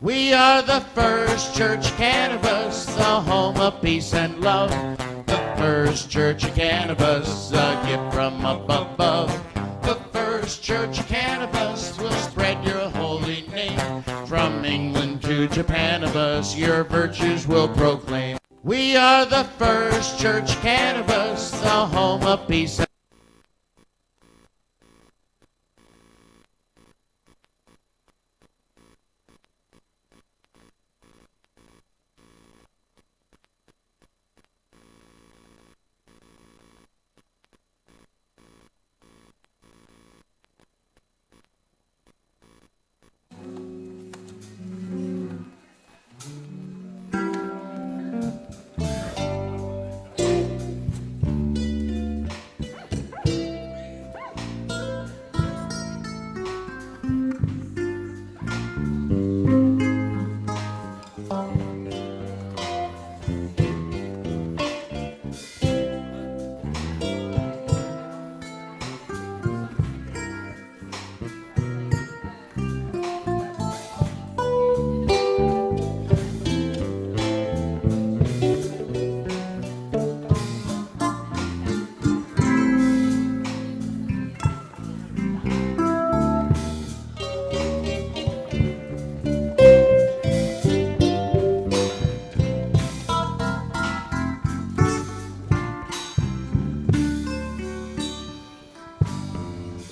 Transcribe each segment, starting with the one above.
We are the First Church Cannabis, the home of peace and love. The First Church of Cannabis, a gift from up above. The First Church of Cannabis will spread your holy name. From England to Japanibus, your virtues will proclaim. We are the First Church Cannabis, the home of peace and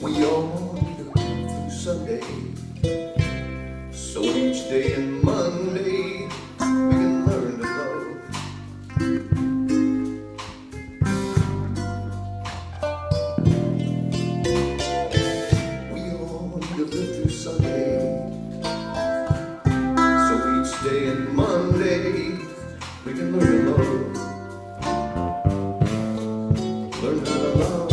we all need to go through Sunday, so each day and Monday we can learn to love. We all need to live through Sunday, so each day and Monday we can learn to love. Learn how to love.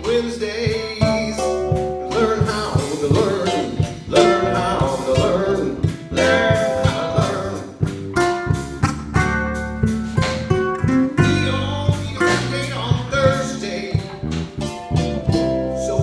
Wednesdays, learn how to learn, learn how to learn, learn how to learn. We all need a date on Thursday, so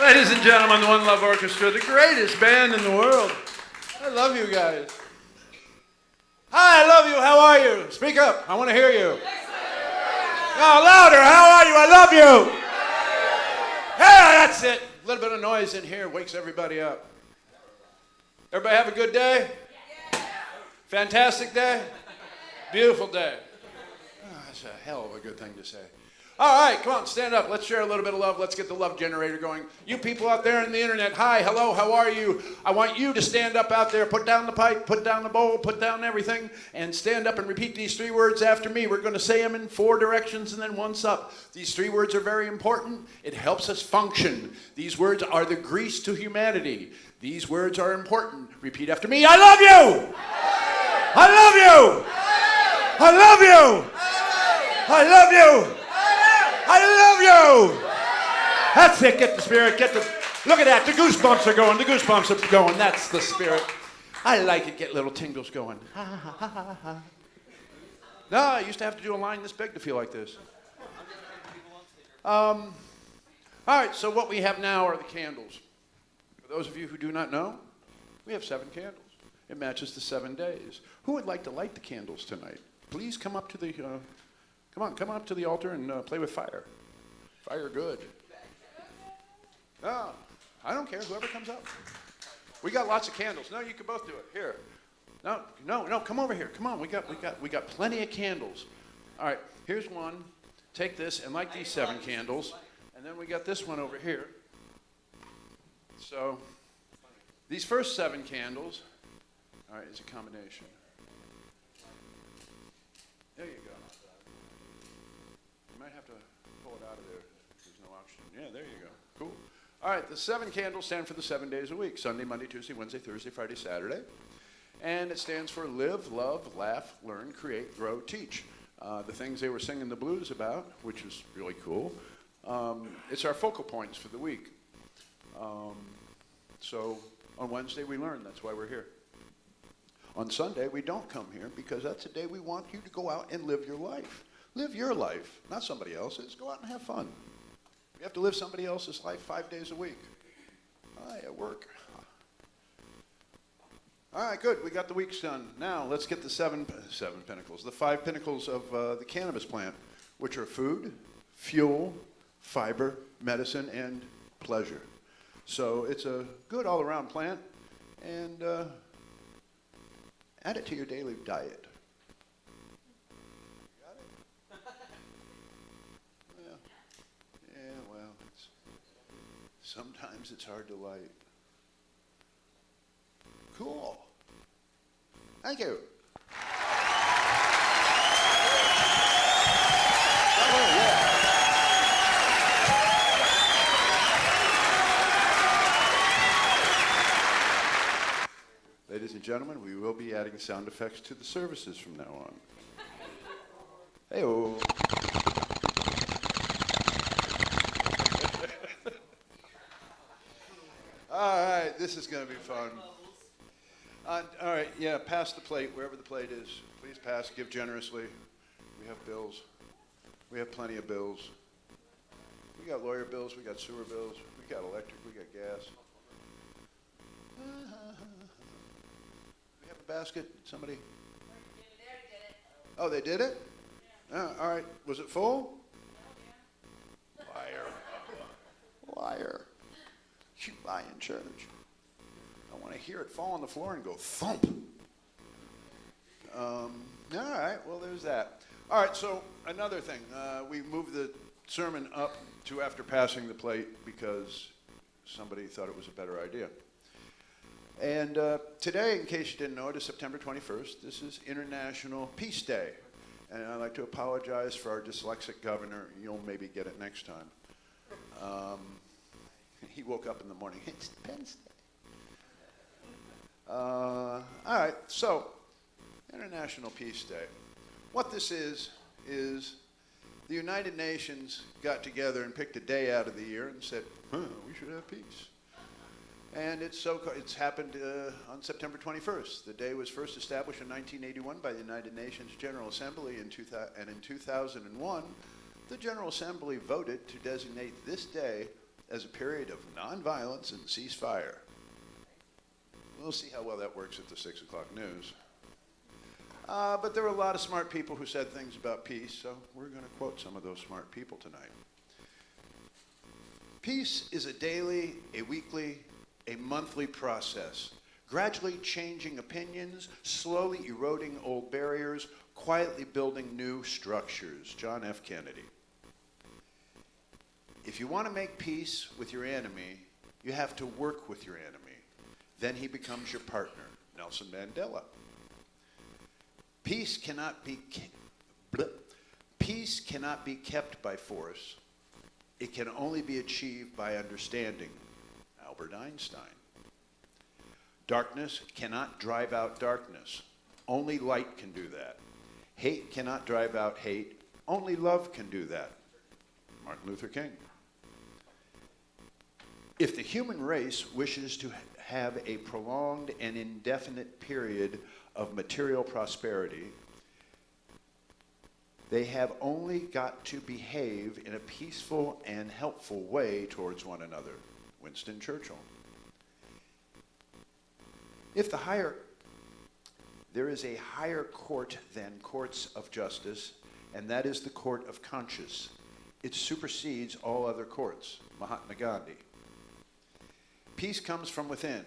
Ladies and gentlemen, the One Love Orchestra, the greatest band in the world. I love you guys. Hi, I love you. How are you? Speak up. I want to hear you. Oh, louder. How are you? I love you. Yeah, that's it. A little bit of noise in here wakes everybody up. Everybody have a good day? Fantastic day? Beautiful day. Oh, that's a hell of a good thing to say. All right, come on, stand up. Let's share a little bit of love. Let's get the love generator going. You people out there in the internet, hi, hello, how are you? I want you to stand up out there, put down the pipe, put down the bowl, put down everything, and stand up and repeat these 3 words after me. We're going to say them in 4 directions and then once up. These 3 words are very important. It helps us function. These words are the grease to humanity. These words are important. Repeat after me. I love you! I love you! I love you! I love you! I love you! That's it, get the spirit, look at that, the goosebumps are going, that's the spirit. I like it, get little tingles going. Ha, ha, ha, ha, ha. No, I used to have to do a line this big to feel like this. All right, so what we have now are the candles. For those of you who do not know, we have 7 candles. It matches the 7 days. Who would like to light the candles tonight? Please come up to the... Come on up to the altar and play with fire. Fire good. No, I don't care. Whoever comes up. We got lots of candles. No, you can both do it. Here. No. Come over here. Come on. We got plenty of candles. All right. Here's one. Take this and light these 7 candles, and then we got this one over here. So these first 7 candles. All right, it's a combination. There you go. You might have to pull it out of there. There's no oxygen. Yeah, there you go. Cool. All right, the 7 candles stand for the 7 days a week. Sunday, Monday, Tuesday, Wednesday, Thursday, Friday, Saturday. And it stands for live, love, laugh, learn, create, grow, teach. the things they were singing the blues about, which was really cool. It's our focal points for the week. So on Wednesday we learn, that's why we're here. On Sunday we don't come here because that's a day we want you to go out and live your life. Live your life, not somebody else's. Go out and have fun. You have to live somebody else's life 5 days a week. At work. All right, good. We got the weeks done. Now let's get the seven pinnacles, the 5 pinnacles of the cannabis plant, which are food, fuel, fiber, medicine, and pleasure. So it's a good all-around plant, and add it to your daily diet. Got it? Well, sometimes it's hard to light. Cool. Thank you. Ladies and gentlemen, we will be adding sound effects to the services from now on. Hey-oh. All right, this is going to be fun. All right, yeah, pass the plate, wherever the plate is. Please pass, give generously. We have bills. We have plenty of bills. We got lawyer bills, we got sewer bills, we got electric, we got gas. We have a basket, somebody? Oh, they did it? Yeah. All right, was it full? Liar. Liar. You lie in church. I want to hear it fall on the floor and go thump. All right, well, there's that. All right, so another thing. We moved the sermon up to after passing the plate because somebody thought it was a better idea. And today, in case you didn't know, it is September 21st. This is International Peace Day. And I'd like to apologize for our dyslexic governor. You'll maybe get it next time. He woke up in the morning. It's Penn State. All right, so International Peace Day. What this is the United Nations got together and picked a day out of the year and said, we should have peace. And it's happened on September 21st. The day was first established in 1981 by the United Nations General Assembly, and in 2001, the General Assembly voted to designate this day as a period of nonviolence and ceasefire. We'll see how well that works at the 6 o'clock news. But there were a lot of smart people who said things about peace, so we're going to quote some of those smart people tonight. Peace is a daily, a weekly, a monthly process, gradually changing opinions, slowly eroding old barriers, quietly building new structures. John F. Kennedy. If you want to make peace with your enemy, you have to work with your enemy. Then he becomes your partner. Nelson Mandela. Peace cannot be kept by force. It can only be achieved by understanding. Albert Einstein. Darkness cannot drive out darkness. Only light can do that. Hate cannot drive out hate. Only love can do that. Martin Luther King. If the human race wishes to have a prolonged and indefinite period of material prosperity, they have only got to behave in a peaceful and helpful way towards one another. Winston Churchill. There is a higher court than courts of justice, and that is the court of conscience. It supersedes all other courts. Mahatma Gandhi. Peace comes from within.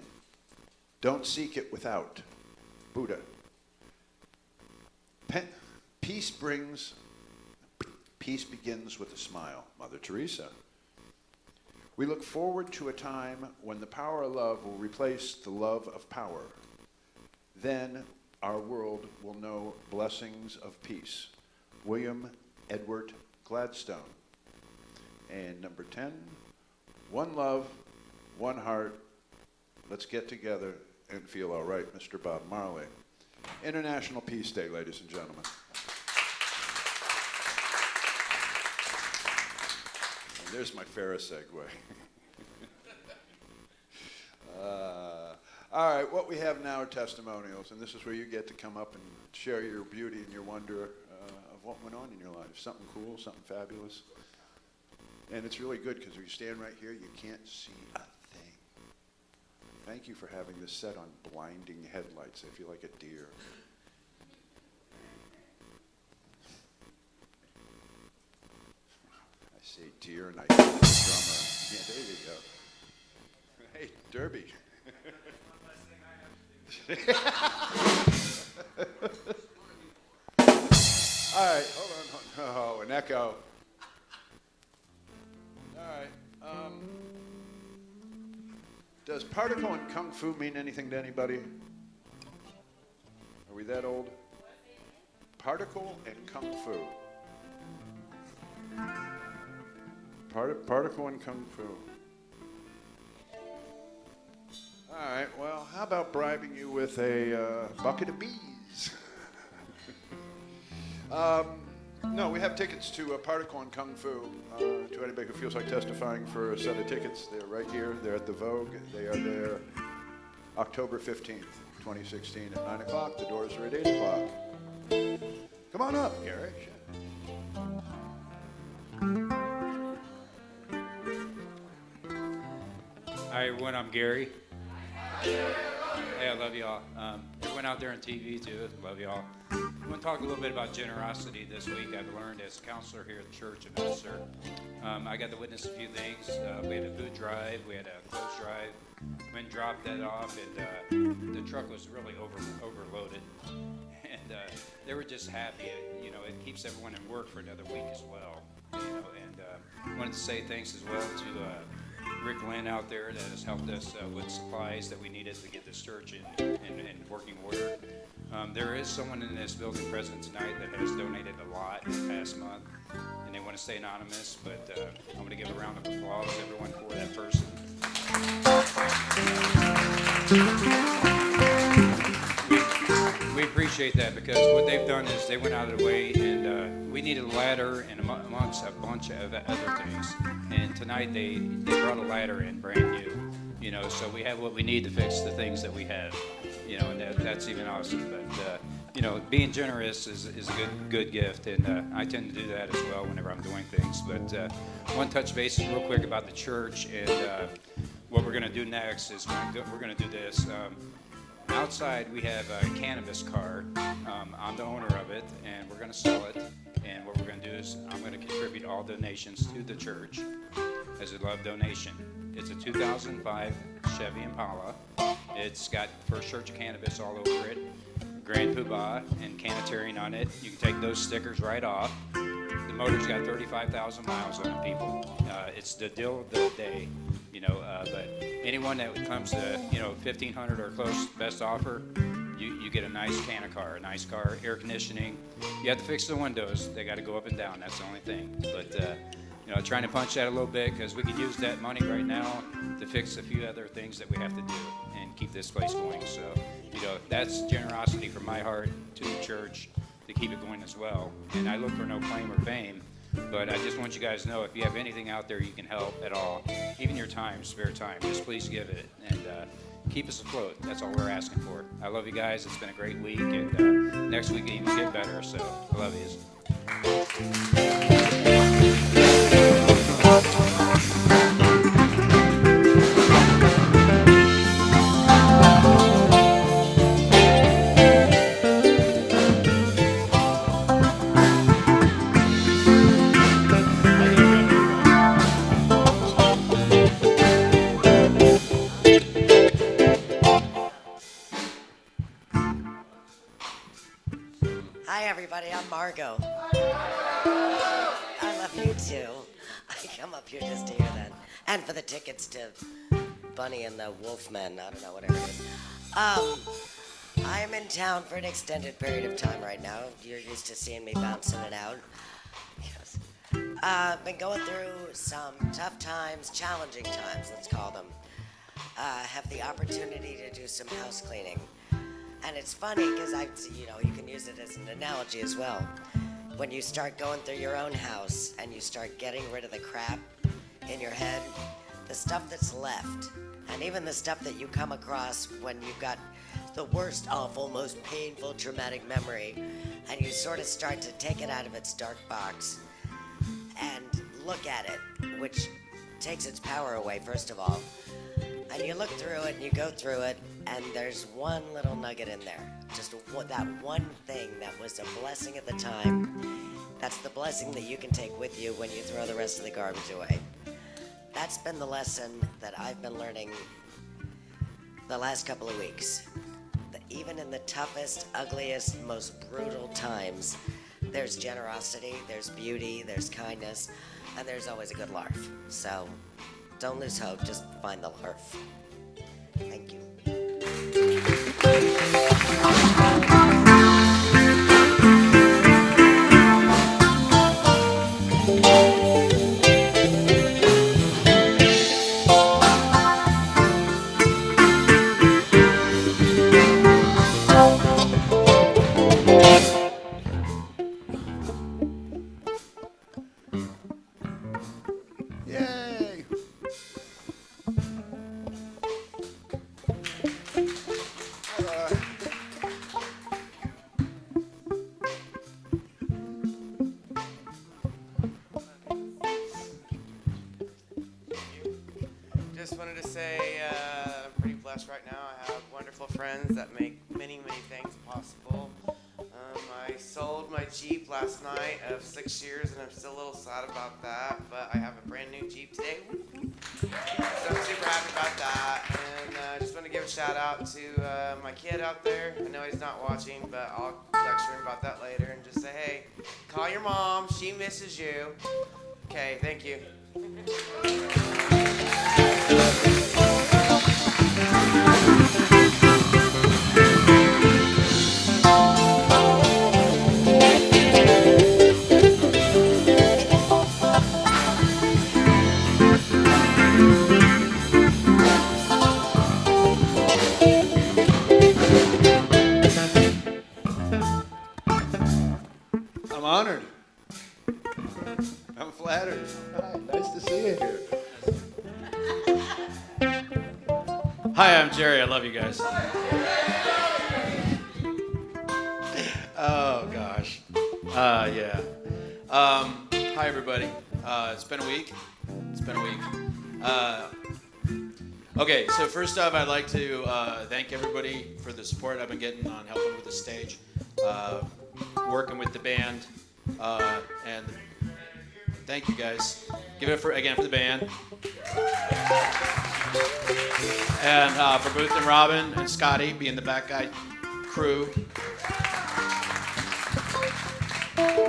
Don't seek it without. Buddha. Peace begins with a smile. Mother Teresa. We look forward to a time when the power of love will replace the love of power. Then our world will know blessings of peace. William Edward Gladstone. And number 10, one love, one heart. Let's get together and feel all right, Mr. Bob Marley. International Peace Day, ladies and gentlemen. There's my Ferris segue. All right, what we have now are testimonials, and this is where you get to come up and share your beauty and your wonder of what went on in your life. Something cool, something fabulous. And it's really good because when you stand right here, you can't see a thing. Thank you for having this set on blinding headlights. I feel like a deer. I say deer and I hear the drummer. Yeah, there you go. Hey, Derby. All right, hold on. Oh, an echo. All right. Does particle and kung fu mean anything to anybody? Are we that old? Particle and kung fu. Particle and kung fu. All right, well, how about bribing you with a bucket of bees? No, we have tickets to Particle and Kung Fu. To anybody who feels like testifying for a set of tickets, they're right here. They're at the Vogue. They are there October 15th, 2016 at 9 o'clock. The doors are at 8 o'clock. Come on up, Gary. Hi, everyone. I'm Gary. Hey, I love y'all. Everyone out there on TV, too, love y'all. I want to talk a little bit about generosity this week. I've learned as a counselor here at the church and minister. I got to witness a few things. We had a food drive. We had a clothes drive. Went and dropped that off, and the truck was really overloaded. And they were just happy. It keeps everyone in work for another week as well. And wanted to say thanks as well to Rick Lynn out there that has helped us with supplies that we needed to get this church in working order. There is someone in this building present tonight that has donated a lot in the past month, and they want to stay anonymous, but I'm going to give a round of applause to everyone for that person. We appreciate that because what they've done is they went out of the way, and we needed a ladder and amongst a bunch of other things. And tonight they brought a ladder in brand new, so we have what we need to fix the things that we have, and that's even awesome. But being generous is a good gift, and I tend to do that as well whenever I'm doing things. But one touch base real quick about the church, and what we're going to do next is we're going to do this. Outside we have a cannabis card. I'm the owner of it, and we're going to sell it. And what we're going to do is I'm going to contribute all donations to the church as a love donation. It's a 2005 Chevy Impala. It's got First Church of Cannabis all over it, Grand Poobah and Canatarian on it. You can take those stickers right off. The motor's got 35,000 miles on it, people. It's the deal of the day, but anyone that comes to, 1,500 or close, best offer, you get a nice car, air conditioning. You have to fix the windows. They got to go up and down. That's the only thing. But, trying to punch that a little bit because we could use that money right now to fix a few other things that we have to do and keep this place going. So, that's generosity from my heart to the church to keep it going as well. And I look for no claim or fame, but I just want you guys to know if you have anything out there you can help at all, even your time, spare time, just please give it and keep us afloat. That's all we're asking for. I love you guys. It's been a great week, and next week even get better. So I love you. Hi, everybody. I'm Margot. I love you, too. I come up here just to hear that. And for the tickets to Bunny and the Wolfmen. I don't know, whatever it is. I'm in town for an extended period of time right now. You're used to seeing me bouncing it out. Yes. Been going through some tough times, challenging times, let's call them. Have the opportunity to do some house cleaning. And it's funny because you can use it as an analogy as well. When you start going through your own house and you start getting rid of the crap in your head, the stuff that's left, and even the stuff that you come across when you've got the worst, awful, most painful, traumatic memory, and you sort of start to take it out of its dark box and look at it, which takes its power away, first of all. And you look through it and you go through it, and there's one little nugget in there. Just that one thing that was a blessing at the time. That's the blessing that you can take with you when you throw the rest of the garbage away. That's been the lesson that I've been learning the last couple of weeks. That even in the toughest, ugliest, most brutal times, there's generosity, there's beauty, there's kindness, and there's always a good laugh. So don't lose hope, just find the laugh. Thank you. Yay! Just wanted to say I'm pretty blessed right now. I have wonderful friends that make many, many things possible. I sold my Jeep last night of 6 years, and I'm still a little sad about that, but I have a brand new Jeep today. So I'm super happy about that. And I just want to give a shout out to my kid out there. I know he's not watching, but I'll lecture him about that later and just say, hey, call your mom. She misses you. Okay, thank you. I'm honored. I'm flattered. Hi, nice to see you here. Hi, I'm Jerry. I love you guys. Oh, gosh. Yeah. Hi, everybody. It's been a week. Okay, so first off, I'd like to thank everybody for the support I've been getting on helping with the stage, working with the band, and thank you guys. Give it for the band. And for Booth and Robin and Scotty being the back guy crew.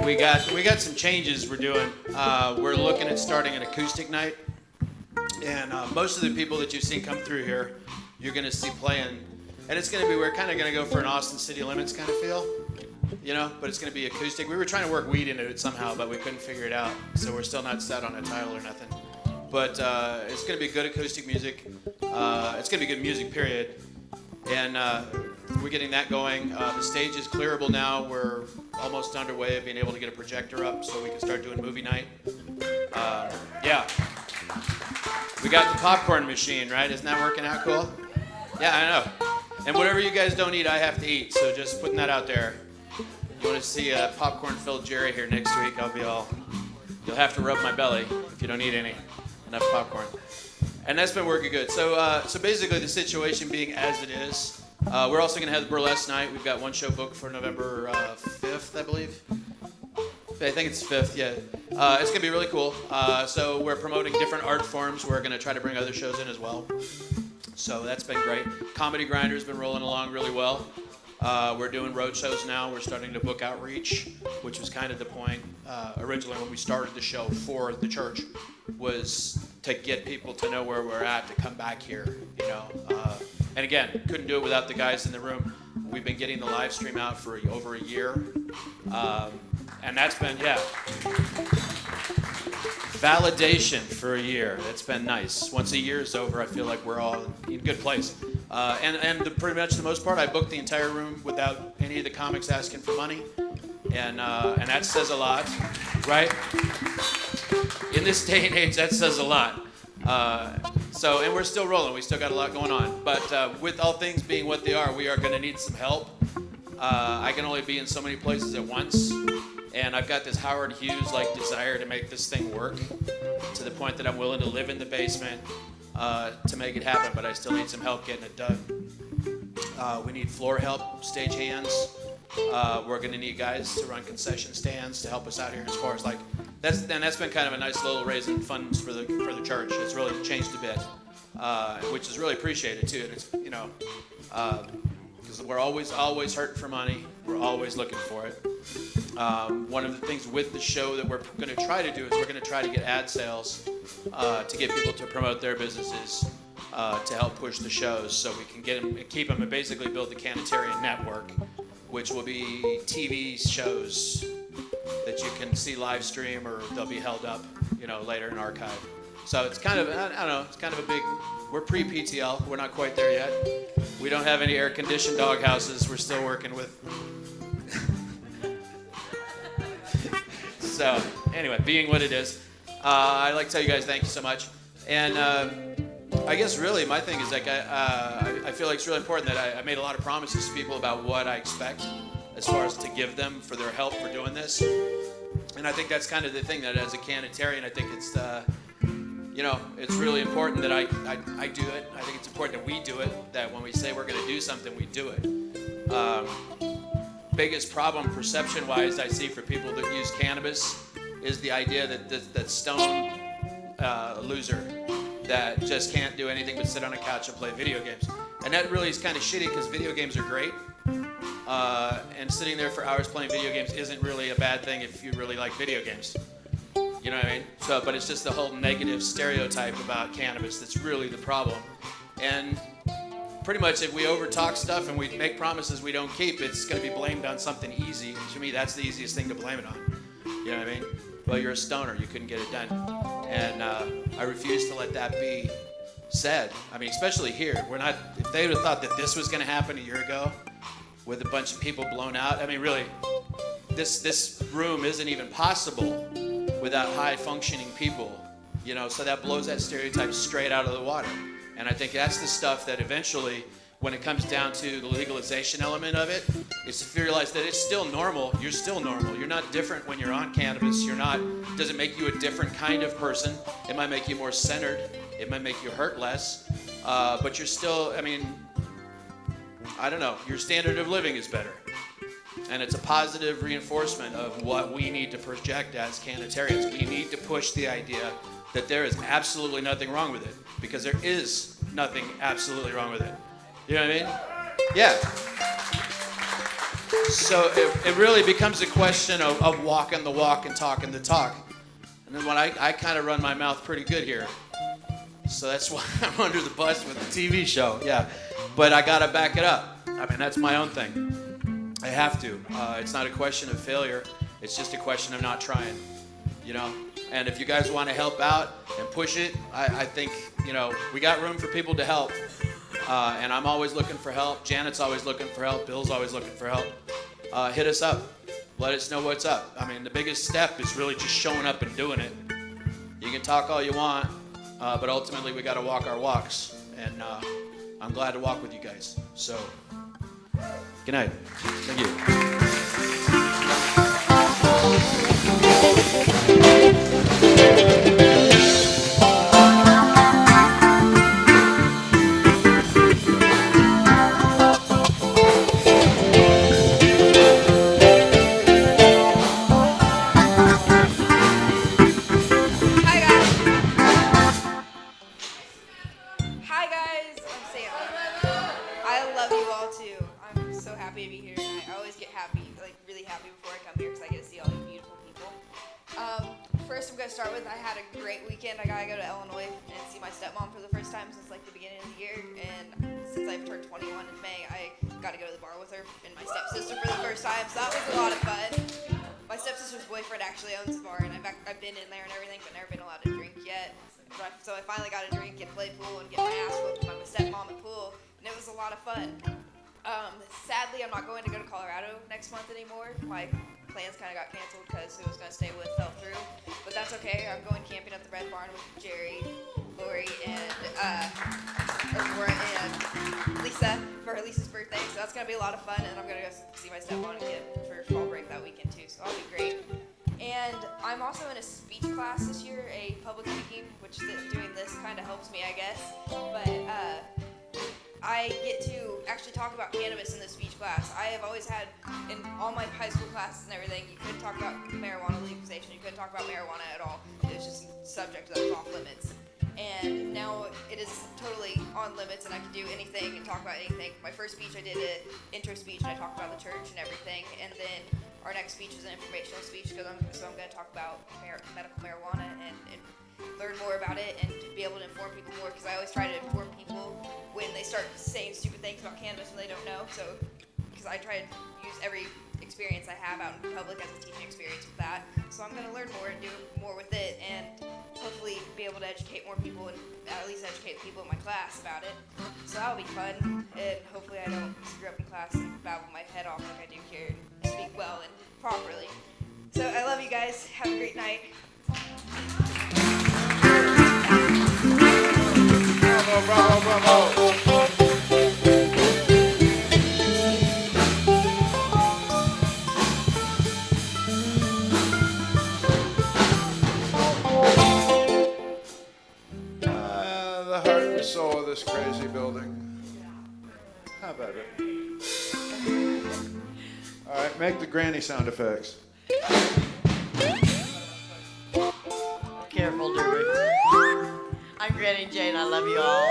We got some changes we're doing. We're looking at starting an acoustic night. And most of the people that you've seen come through here, you're going to see playing. And it's going to be, we're kind of going to go for an Austin City Limits kind of feel, you know, but it's going to be acoustic. We were trying to work weed into it somehow, but we couldn't figure it out. So we're still not set on a title or nothing. But it's going to be good acoustic music. It's going to be good music, period. And we're getting that going. The stage is clearable now. We're almost underway of being able to get a projector up so we can start doing movie night. Yeah. We got the popcorn machine, right? Isn't that working out cool? Yeah, I know. And whatever you guys don't eat, I have to eat. So just putting that out there. You want to see a popcorn-filled Jerry here next week, you'll have to rub my belly if you don't eat enough popcorn. And that's been working good. So basically the situation being as it is, we're also going to have the burlesque night. We've got one show booked for November 5th, I believe. I think it's 5th, yeah. It's going to be really cool. So we're promoting different art forms. We're going to try to bring other shows in as well. So that's been great. Comedy Grinder's been rolling along really well. We're doing road shows now. We're starting to book outreach, which was kind of the point originally when we started the show for the church, was to get people to know where we're at, to come back here, you know. And again, couldn't do it without the guys in the room. We've been getting the live stream out for over a year. And that's been, validation for a year. It's been nice. Once a year is over, I feel like we're all in a good place. And pretty much the most part, I booked the entire room without any of the comics asking for money. And that says a lot, right? In this day and age, that says a lot. And we're still rolling. We still got a lot going on. But with all things being what they are, we are going to need some help. I can only be in so many places at once. And I've got this Howard Hughes-like desire to make this thing work to the point that I'm willing to live in the basement to make it happen. But I still need some help getting it done. We need floor help, stage hands. We're going to need guys to run concession stands to help us out here as far as that's been kind of a nice little raising funds for the church. It's really changed a bit, which is really appreciated too. And it's because we're always hurting for money. We're always looking for it. One of the things with the show that we're going to try to do is we're going to try to get ad sales to get people to promote their businesses to help push the shows, so we can get them, keep them, and basically build the Canatarian network, which will be TV shows that you can see live stream, or they'll be held up, later in archive. So it's kind of, I don't know, it's kind of a big, we're pre-PTL, we're not quite there yet. We don't have any air-conditioned dog houses, we're still working with. So anyway, being what it is, I'd like to tell you guys thank you so much. And I guess really my thing is I feel like it's really important that I made a lot of promises to people about what I expect as far as to give them for their help for doing this. And I think that's kind of the thing, that as a Canatarian, I think it's it's really important that I do it. I think it's important that we do it, that when we say we're going to do something, we do it. Biggest problem perception-wise I see for people that use cannabis is the idea that stone loser that just can't do anything but sit on a couch and play video games. And that really is kind of shitty, because video games are great. And sitting there for hours playing video games isn't really a bad thing if you really like video games. You know what I mean? But it's just the whole negative stereotype about cannabis that's really the problem. And pretty much if we overtalk stuff and we make promises we don't keep, it's going to be blamed on something easy. To me, that's the easiest thing to blame it on. You know what I mean? Well, you're a stoner. You couldn't get it done. And I refuse to let that be said. I mean, especially here. If they would have thought that this was going to happen a year ago with a bunch of people blown out, I mean, really, this room isn't even possible without high-functioning people. So that blows that stereotype straight out of the water. And I think that's the stuff that eventually, when it comes down to the legalization element of it, is to realize that it's still normal. You're still normal. You're not different when you're on cannabis. Doesn't make you a different kind of person. It might make you more centered. It might make you hurt less. But you're still, I don't know, your standard of living is better. And it's a positive reinforcement of what we need to project as Canatarians. We need to push the idea that there is absolutely nothing wrong with it, because there is nothing absolutely wrong with it. You know what I mean? Yeah. So it really becomes a question of walking the walk and talking the talk. And then when I kind of run my mouth pretty good here. So that's why I'm under the bus with the TV show. Yeah. But I got to back it up. I mean, that's my own thing. I have to. It's not a question of failure. It's just a question of not trying. And if you guys want to help out and push it, I think, we got room for people to help. And I'm always looking for help. Janet's always looking for help. Bill's always looking for help. Hit us up. Let us know what's up. I mean, the biggest step is really just showing up and doing it. You can talk all you want, but ultimately we got to walk our walks. And I'm glad to walk with you guys. So, good night. Thank you. Hi guys, I'm Sam. I love you all too. I'm so happy to be here tonight. I always get happy, really happy before I come here because I get to see all you beautiful people. First I'm going to start with, I had a great weekend. I got to go to Illinois and see my stepmom for the first time since the beginning of the year. And since I've turned 21 in May, I got to go to the bar with her and my stepsister for the first time. So that was a lot of fun. My stepsister's boyfriend actually owns the bar, and I've been in there and everything, but never been allowed to drink yet. So I finally got to drink and play pool and get my ass whooped by my stepmom at pool, and it was a lot of fun. Sadly, I'm not going to go to Colorado next month anymore. My plans kind of got canceled because who was going to stay with fell through. But that's okay. I'm going camping at the Red Barn with Jerry, Lori, and Laura and Lisa for Lisa's birthday. So that's going to be a lot of fun. And I'm going to go see my stepmom again for fall break that weekend too. So that'll be great. And I'm also in a speech class this year, a public speaking, which doing this kind of helps me, I guess. But I get to actually talk about cannabis in the speech class. I have always had, in all my high school classes and everything, you couldn't talk about marijuana legalization. You couldn't talk about marijuana at all. It was just a subject that was off limits. And now it is totally on limits, and I can do anything and talk about anything. My first speech, I did an intro speech, and I talked about the church and everything. And then our next speech is an informational speech, so I'm going to talk about medical marijuana and learn more about it and be able to inform people more, because I always try to inform people when they start saying stupid things about cannabis when they don't know. So, because I try to use every experience I have out in public as a teaching experience with that. So I'm going to learn more and do more with it, and hopefully be able to educate more people, and at least educate the people in my class about it. So that'll be fun, and hopefully I don't screw up in class and babble my head off like I do here and speak well and properly. So I love you guys. Have a great night. Bravo, bravo, bravo. The heart and soul of this crazy building. How about it? All right, make the granny sound effects. Careful, Druid. I'm Granny Jane. I love you all.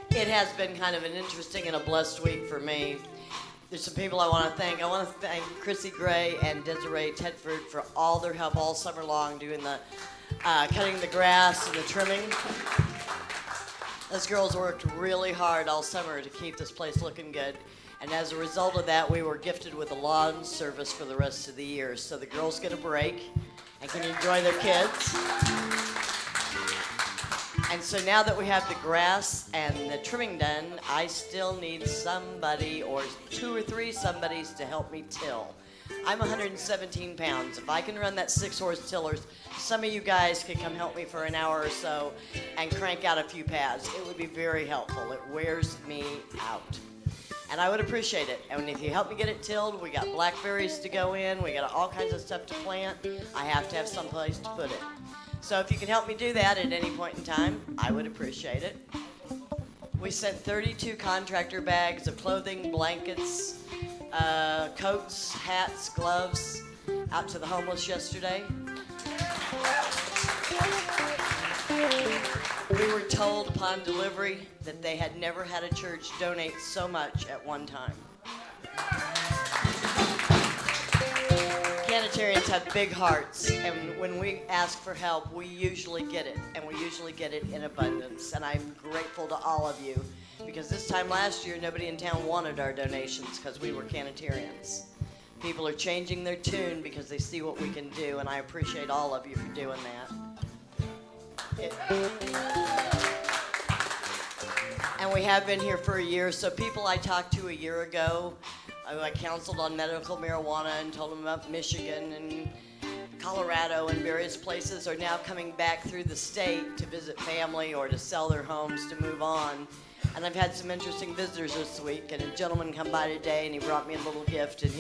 It has been kind of an interesting and a blessed week for me. There's some people I want to thank. I want to thank Chrissy Gray and Desiree Tedford for all their help all summer long doing the cutting the grass and the trimming. Those girls worked really hard all summer to keep this place looking good. And as a result of that, we were gifted with a lawn service for the rest of the year. So the girls get a break and can enjoy their kids. And so now that we have the grass and the trimming done, I still need somebody or 2 or 3 somebodies to help me till. I'm 117 pounds. If I can run that 6-horse tillers, some of you guys could come help me for an hour or so and crank out a few pads. It would be very helpful. It wears me out. And I would appreciate it. And if you help me get it tilled, we got blackberries to go in, we got all kinds of stuff to plant. I have to have some place to put it. So if you can help me do that at any point in time, I would appreciate it. We sent 32 contractor bags of clothing, blankets, coats, hats, gloves out to the homeless yesterday. We were told upon delivery that they had never had a church donate so much at one time. Canatarians have big hearts, and when we ask for help, we usually get it, and we usually get it in abundance. And I'm grateful to all of you, because this time last year, nobody in town wanted our donations because we were Canatarians. People are changing their tune because they see what we can do, and I appreciate all of you for doing that. And we have been here for a year, so people I talked to a year ago, I counseled on medical marijuana and told them about Michigan and Colorado and various places, are now coming back through the state to visit family or to sell their homes to move on. And I've had some interesting visitors this week, and a gentleman come by today and he brought me a little gift, and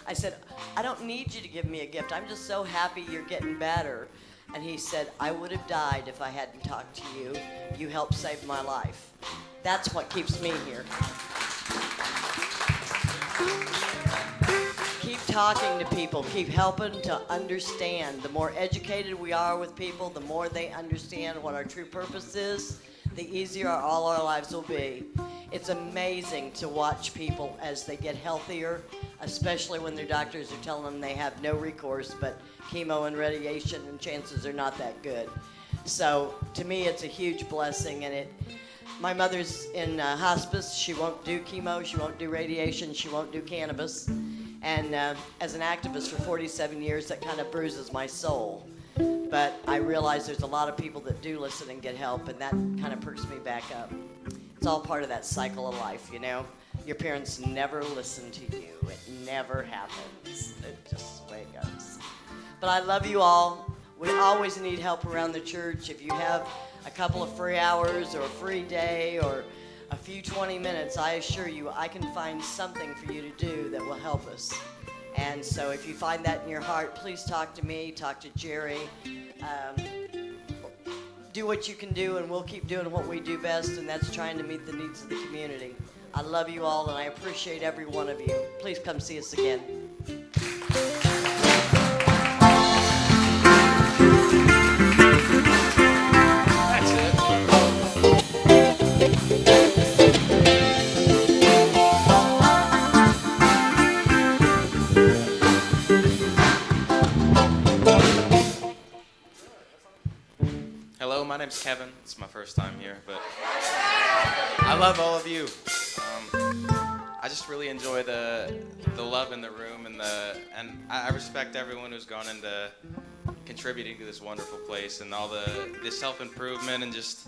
I said, I don't need you to give me a gift, I'm just so happy you're getting better. And he said, I would have died if I hadn't talked to you. You helped save my life. That's what keeps me here. Keep talking to people, keep helping to understand. The more educated we are with people, the more they understand what our true purpose is, the easier all our lives will be. It's amazing to watch people as they get healthier, especially when their doctors are telling them they have no recourse but chemo and radiation, and chances are not that good. So to me, it's a huge blessing, and my mother's in hospice. She won't do chemo, she won't do radiation, she won't do cannabis. And as an activist for 47 years, that kind of bruises my soul. But I realize there's a lot of people that do listen and get help, and that kind of perks me back up. It's all part of that cycle of life, you know? Your parents never listen to you. It never happens. It's just the way it goes. But I love you all. We always need help around the church. If you have a couple of free hours or a free day or a few 20 minutes, I assure you I can find something for you to do that will help us. And so if you find that in your heart, please talk to me, talk to Jerry. Do what you can do, and we'll keep doing what we do best, and that's trying to meet the needs of the community. I love you all, and I appreciate every one of you. Please come see us again. That's it. Hello, my name's Kevin. It's my first time here, but I love all of you. I just really enjoy the love in the room and I respect everyone who's gone into contributing to this wonderful place and all the self-improvement and just,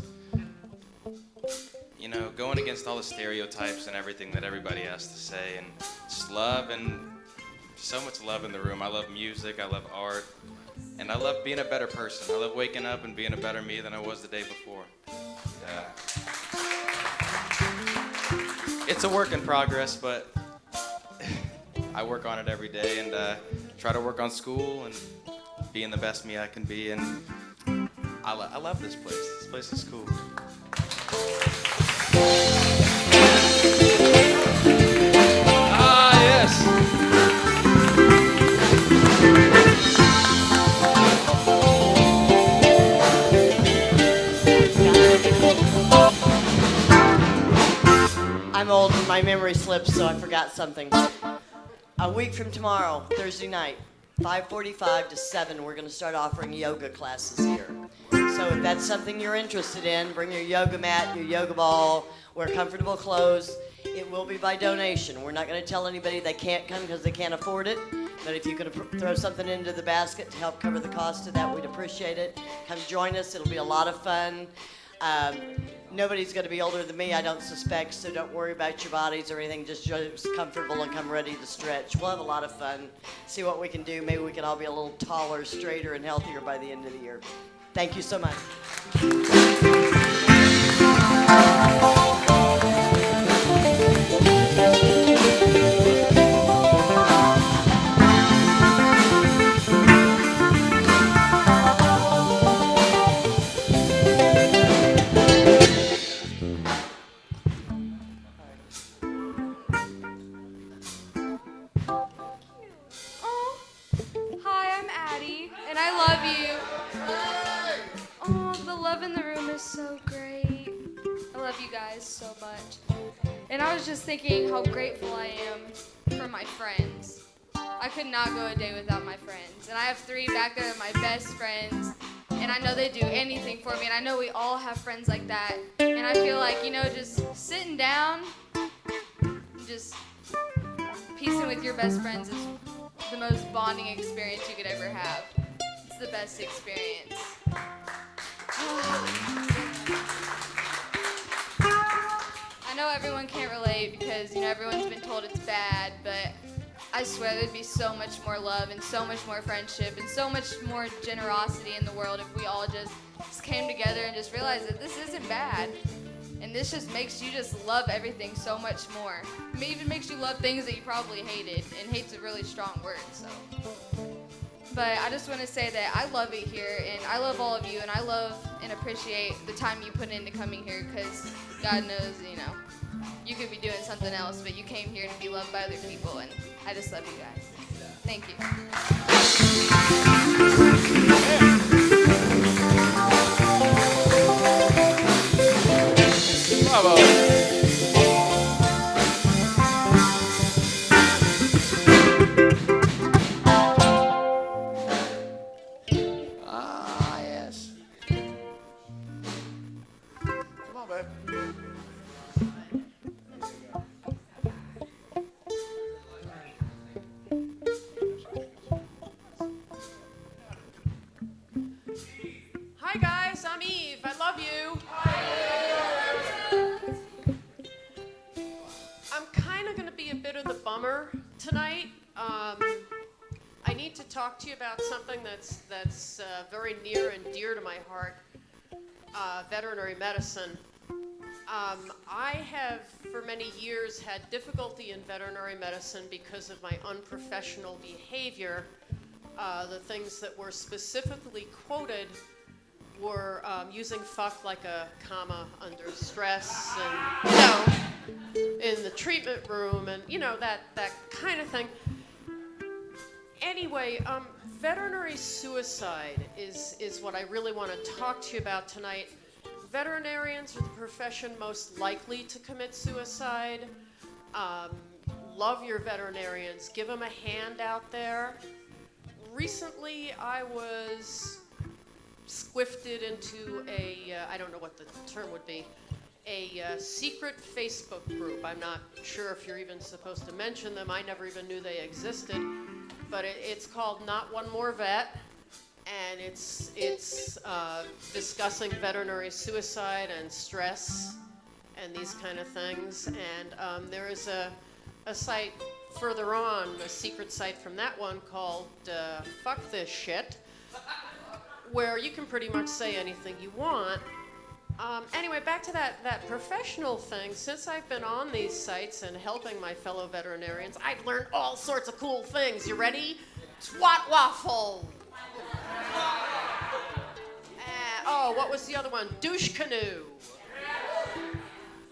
you know, going against all the stereotypes and everything that everybody has to say, and just love, and so much love in the room. I love music, I love art, and I love being a better person. I love waking up and being a better me than I was the day before. It's a work in progress, but I work on it every day and try to work on school and being the best me I can be. And I love this place. This place is cool. Ah, yes. I'm old and my memory slips, so I forgot something. A week from tomorrow, Thursday night, 5:45 to 7, we're going to start offering yoga classes here. So if that's something you're interested in, bring your yoga mat, your yoga ball, wear comfortable clothes. It will be by donation. We're not going to tell anybody they can't come because they can't afford it. But if you can throw something into the basket to help cover the cost of that, we'd appreciate it. Come join us. It'll be a lot of fun. Nobody's going to be older than me, I don't suspect, so don't worry about your bodies or anything. Just comfortable and come ready to stretch. We'll have a lot of fun, see what we can do. Maybe we can all be a little taller, straighter, and healthier by the end of the year. Thank you so much. Hi, I'm Addie, and I love you. Oh, the love in the room is so great. I love you guys so much. And I was just thinking how grateful I am for my friends. I could not go a day without my friends. And I have 3 back there, my best friends. And I know they do anything for me. And I know we all have friends like that. And I feel like, you know, just sitting down, just piecing with your best friends is the most bonding experience you could ever have. It's the best experience. I know everyone can't relate because, you know, everyone's been told it's bad, but I swear there'd be so much more love and so much more friendship and so much more generosity in the world if we all just came together and just realized that this isn't bad. And this just makes you just love everything so much more. It even makes you love things that you probably hated, and hate's a really strong word, so. But I just want to say that I love it here, and I love all of you, and I love and appreciate the time you put into coming here, because God knows, you know, you could be doing something else, but you came here to be loved by other people, and I just love you guys. Thank you. Bravo. Ah, yes. Come on, babe. need to talk to you about something that's very near and dear to my heart, veterinary medicine. I have, for many years, had difficulty in veterinary medicine because of my unprofessional behavior. The things that were specifically quoted were using fuck like a comma under stress and, in the treatment room and, that kind of thing. Anyway, veterinary suicide is what I really want to talk to you about tonight. Veterinarians are the profession most likely to commit suicide. Love your veterinarians. Give them a hand out there. Recently, I was squifted into I don't know what the term would be, a secret Facebook group. I'm not sure if you're even supposed to mention them. I never even knew they existed. But it's called Not One More Vet, and it's discussing veterinary suicide and stress and these kind of things. And there is a site further on, a secret site from that one called Fuck This Shit, where you can pretty much say anything you want. Anyway, back to that professional thing. Since I've been on these sites and helping my fellow veterinarians, I've learned all sorts of cool things. You ready? Twat waffle. What was the other one? Douche canoe.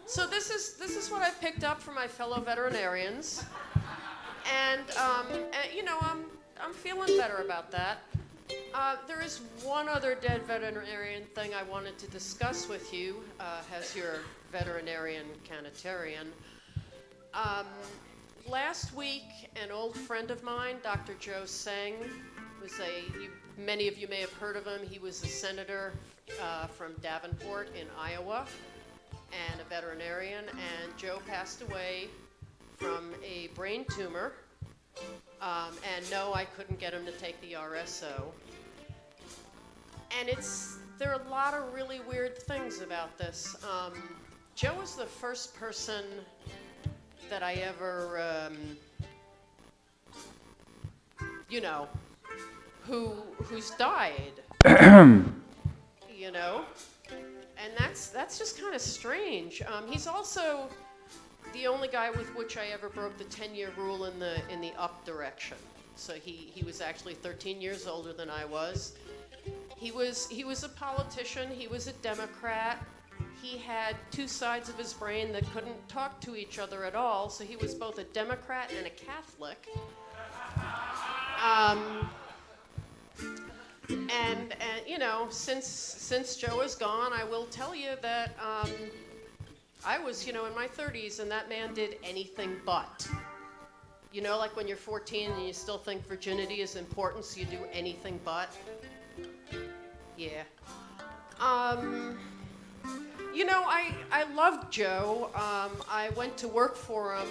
So this is what I've picked up from my fellow veterinarians, and I'm feeling better about that. There is one other dead veterinarian thing I wanted to discuss with you as your veterinarian canitarian. Last week, an old friend of mine, Dr. Joe Seng, many of you may have heard of him. He was a senator from Davenport in Iowa and a veterinarian. And Joe passed away from a brain tumor. And no, I couldn't get him to take the RSO. And there are a lot of really weird things about this. Joe was the first person that I ever, who's died. And that's just kind of strange. He's also the only guy with which I ever broke the 10-year rule in the up direction. So he was actually 13 years older than I was. He was a politician. He was a Democrat. He had two sides of his brain that couldn't talk to each other at all. So he was both a Democrat and a Catholic. And since Joe is gone, I will tell you that I was, in my 30s, and that man did anything but. Like when you're 14 and you still think virginity is important, so you do anything but. Yeah. I loved Joe. I went to work for him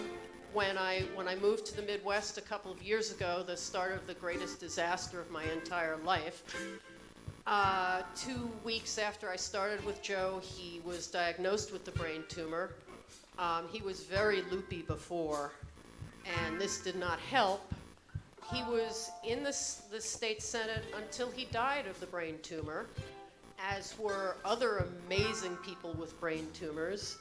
when I moved to the Midwest a couple of years ago, the start of the greatest disaster of my entire life. 2 weeks after I started with Joe, he was diagnosed with the brain tumor. He was very loopy before, and this did not help. He was in the state senate until he died of the brain tumor, as were other amazing people with brain tumors,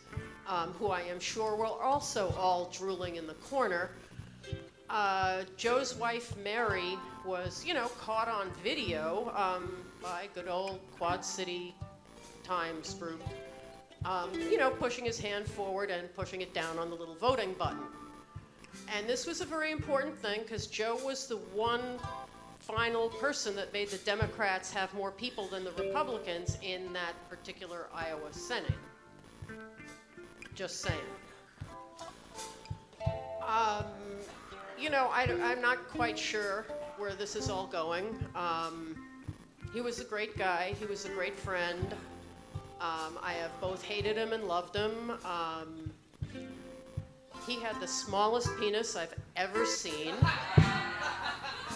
who I am sure were also all drooling in the corner. Joe's wife, Mary, was, caught on video by good old Quad City Times group, pushing his hand forward and pushing it down on the little voting button. And this was a very important thing because Joe was the one final person that made the Democrats have more people than the Republicans in that particular Iowa Senate. Just saying. I'm not quite sure where this is all going. He was a great guy. He was a great friend. I have both hated him and loved him. He had the smallest penis I've ever seen.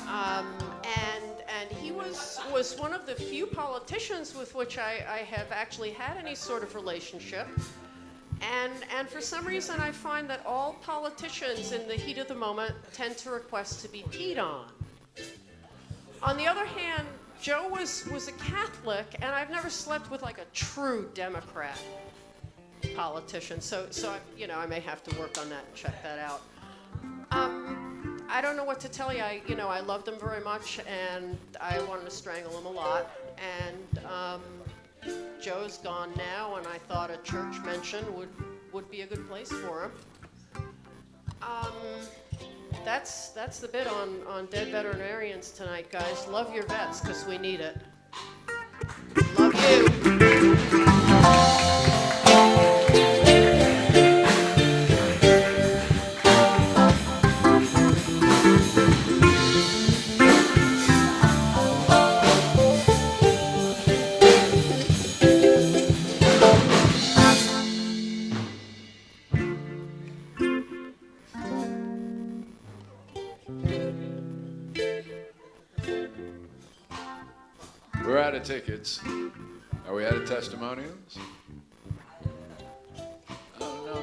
And he was one of the few politicians with which I have actually had any sort of relationship. And for some reason, I find that all politicians in the heat of the moment tend to request to be peed on. On the other hand, Joe was a Catholic, and I've never slept with like a true Democrat politician. So I may have to work on that and check that out. I don't know what to tell you. I loved him very much, and I wanted to strangle him a lot. And Joe's gone now, and I thought a church mention would be a good place for him. That's the bit on dead veterinarians tonight, guys. Love your vets, because we need it. Love you. We're out of tickets. Are we out of testimonials? Oh, no.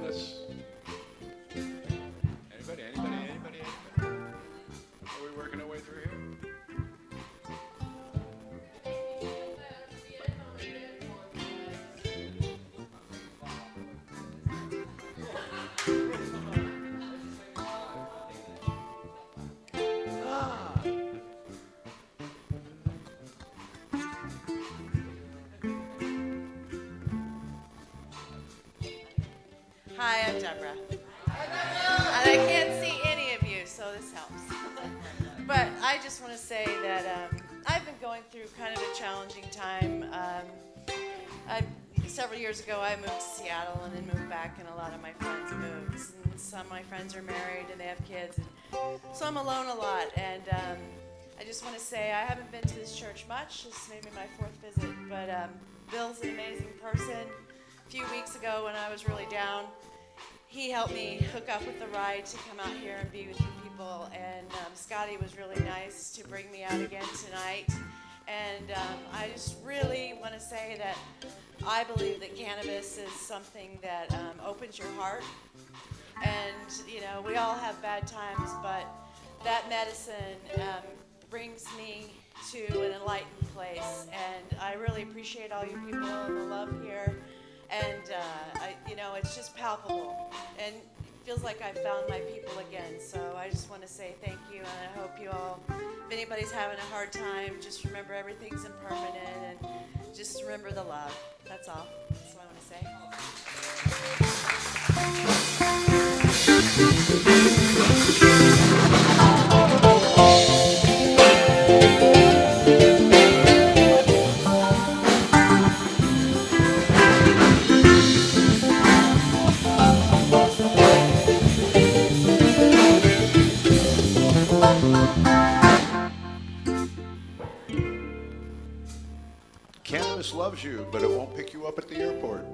That's... Anybody? Are we working our way through here? Hi, I'm Deborah. And I can't see any of you, so this helps. But I just want to say that I've been going through kind of a challenging time. Several years ago, I moved to Seattle and then moved back, and a lot of my friends moved. And some of my friends are married and they have kids. And so I'm alone a lot. And I just want to say I haven't been to this church much. This is maybe my fourth visit. But Bill's an amazing person. A few weeks ago when I was really down, he helped me hook up with the ride to come out here and be with you people. And Scotty was really nice to bring me out again tonight. And I just really want to say that I believe that cannabis is something that opens your heart. And, we all have bad times, but that medicine brings me to an enlightened place. And I really appreciate all you people and the love here. And, it's just palpable. And it feels like I've found my people again. So I just want to say thank you, and I hope you all, if anybody's having a hard time, just remember everything's impermanent, and just remember the love. That's all. That's what I want to say. Cannabis loves you, but it won't pick you up at the airport.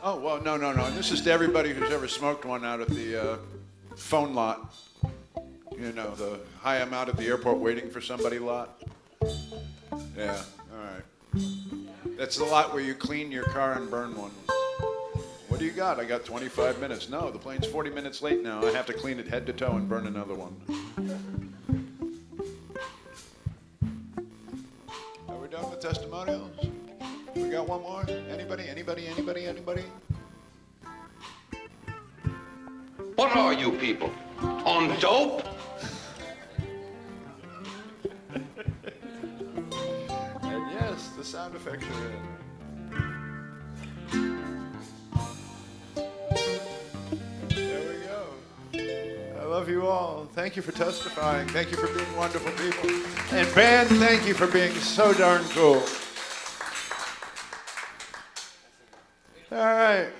Oh, well, no. This is to everybody who's ever smoked one out at the phone lot. The hi, I'm out at the airport waiting for somebody lot. Yeah, all right. That's the lot where you clean your car and burn one. What do you got? I got 25 minutes. No, the plane's 40 minutes late now. I have to clean it head to toe and burn another one. Are we done with testimonials? We got one more? Anybody? What are you people? On dope? And yes, the sound effects are in. There we go. I love you all. Thank you for testifying. Thank you for being wonderful people. And band, thank you for being so darn cool. All right.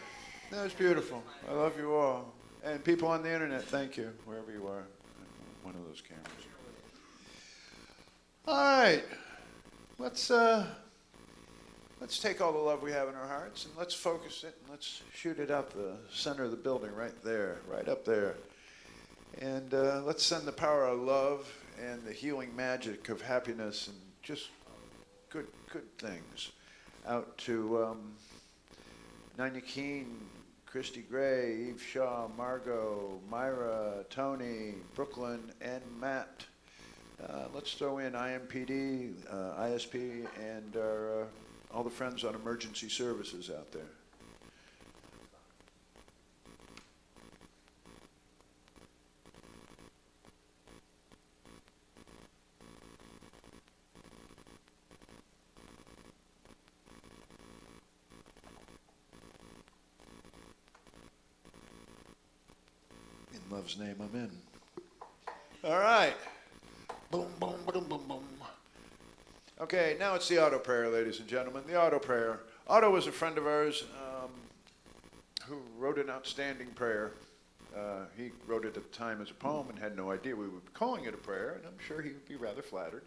That was beautiful. I love you all. And people on the internet, thank you, wherever you are. One of those cameras. All right. Let's take all the love we have in our hearts and let's focus it and let's shoot it out the center of the building right there, right up there. And let's send the power of love and the healing magic of happiness and just good things out to Nanya Keene, Christy Gray, Eve Shaw, Margot, Myra, Tony, Brooklyn, and Matt. Let's throw in IMPD, ISP, and all the friends on emergency services out there. In love's name, I'm in. All right. Boom, boom, boom, boom, boom. Okay, now it's the auto prayer, ladies and gentlemen. The auto prayer. Otto was a friend of ours who wrote an outstanding prayer. He wrote it at the time as a poem and had no idea we would be calling it a prayer, and I'm sure he would be rather flattered.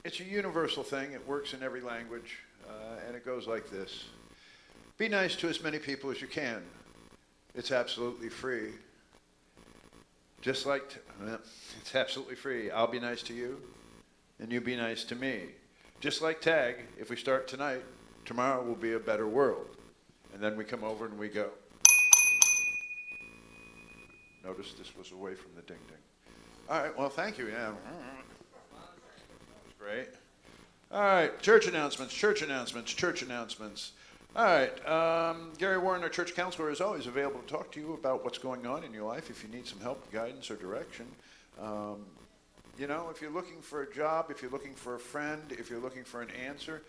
It's a universal thing. It works in every language, and it goes like this. Be nice to as many people as you can. It's absolutely free. Just like, it's absolutely free. I'll be nice to you, and you be nice to me. Just like tag, if we start tonight, tomorrow will be a better world. And then we come over and we go. Notice this was away from the ding ding. All right, well, thank you. Yeah. That was great. All right, church announcements, church announcements, church announcements. All right, Gary Warren, our church counselor, is always available to talk to you about what's going on in your life if you need some help, guidance, or direction. You know, if you're looking for a job, if you're looking for a friend, if you're looking for an answer,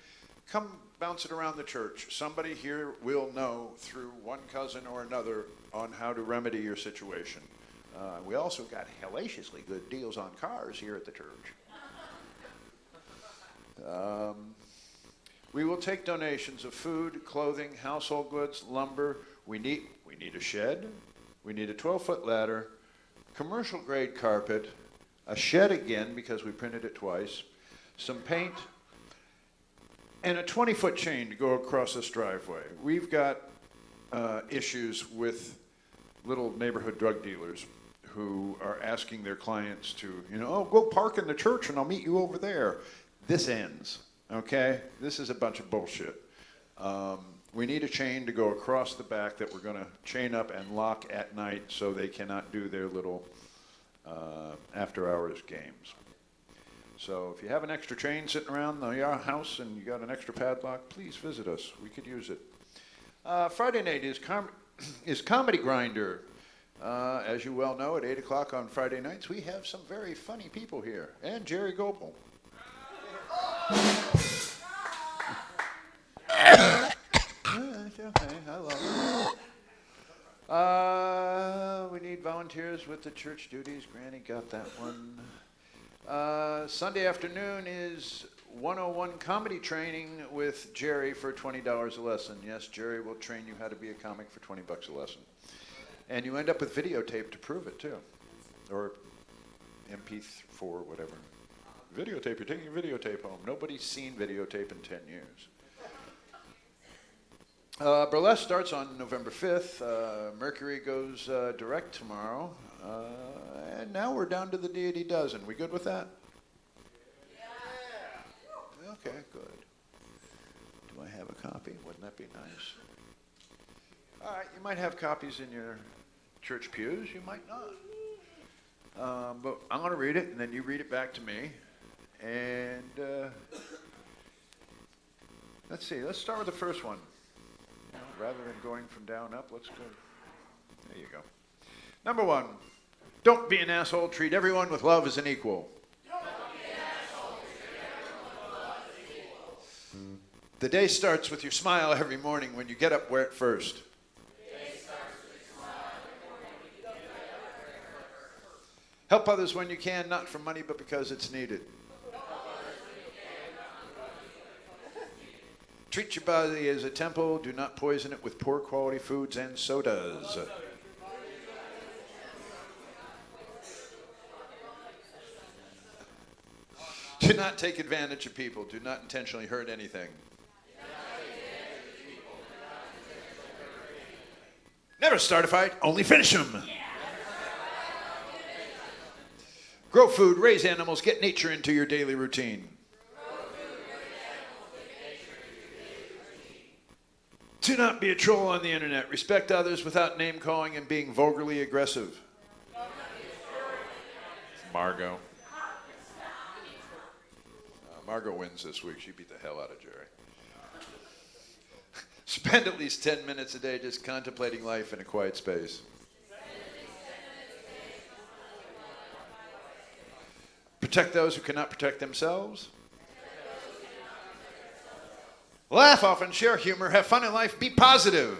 come bounce it around the church. Somebody here will know through one cousin or another on how to remedy your situation. We also got hellaciously good deals on cars here at the church. We will take donations of food, clothing, household goods, lumber. We need a shed. We need a 12-foot ladder, commercial grade carpet, a shed again because we printed it twice, some paint, and a 20-foot chain to go across this driveway. We've got issues with little neighborhood drug dealers who are asking their clients to, oh, go park in the church and I'll meet you over there. This ends. Okay, this is a bunch of bullshit. We need a chain to go across the back that we're going to chain up and lock at night so they cannot do their little after-hours games. So if you have an extra chain sitting around your house and you got an extra padlock, please visit us. We could use it. Friday night is Comedy Grinder. As you well know, at 8 o'clock on Friday nights, we have some very funny people here. And Jerry Gopel. Okay, I love it. We need volunteers with the church duties. Granny got that one. Sunday afternoon is 101 comedy training with Jerry for $20 a lesson. Yes, Jerry will train you how to be a comic for $20 a lesson. And you end up with videotape to prove it, too. Or MP4, whatever. Videotape, you're taking your videotape home. Nobody's seen videotape in 10 years. Burlesque starts on November 5th. Mercury goes direct tomorrow. And now we're down to the Deity Dozen. We good with that? Yeah. Okay, good. Do I have a copy? Wouldn't that be nice? All right, you might have copies in your church pews. You might not. But I'm going to read it, and then you read it back to me. And let's see. Let's start with the first one. Rather than going from down up, let's go. There you go. Number 1. Don't be an asshole. Treat everyone with love as an equal. Don't be an asshole. Treat everyone with love as an equal. The day starts with your smile every morning when you get up where it first. Help others when you can, not for money, but because it's needed. Treat your body as a temple. Do not poison it with poor quality foods and sodas. Do not take advantage of people. Do not intentionally hurt anything. Never start a fight, only finish them. Grow food, raise animals, get nature into your daily routine. Do not be a troll on the internet. Respect others without name calling and being vulgarly aggressive. Margot. Margot wins this week. She beat the hell out of Jerry. Spend at least 10 minutes a day just contemplating life in a quiet space. Protect those who cannot protect themselves. Laugh often, share humor, have fun in life, be positive.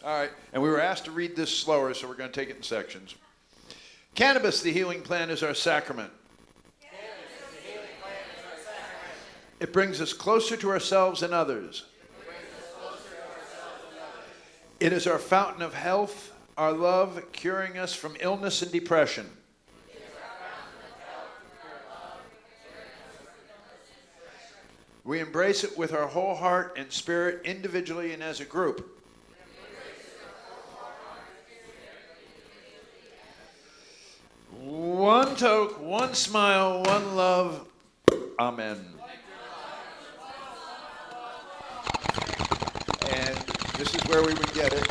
All right, and we were asked to read this slower, so we're going to take it in sections. Cannabis, the healing plant, is our sacrament. It brings us closer to ourselves and others. It is our fountain of health, our love, curing us from illness and depression. We embrace it with our whole heart and spirit, individually and as a group. One toke, one smile, one love. Amen. And this is where we would get it.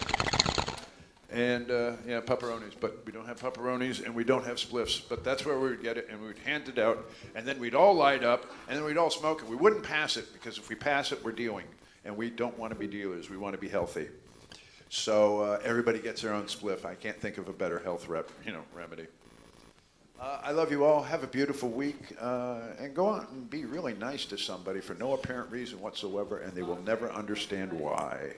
And, yeah, pepperonis. But we don't have pepperonis and we don't have spliffs. But that's where we would get it, and we would hand it out. And then we'd all light up, and then we'd all smoke it. We wouldn't pass it, because if we pass it, we're dealing. And we don't want to be dealers. We want to be healthy. So everybody gets their own spliff. I can't think of a better health remedy. I love you all. Have a beautiful week. And go out and be really nice to somebody for no apparent reason whatsoever, and they will never understand why.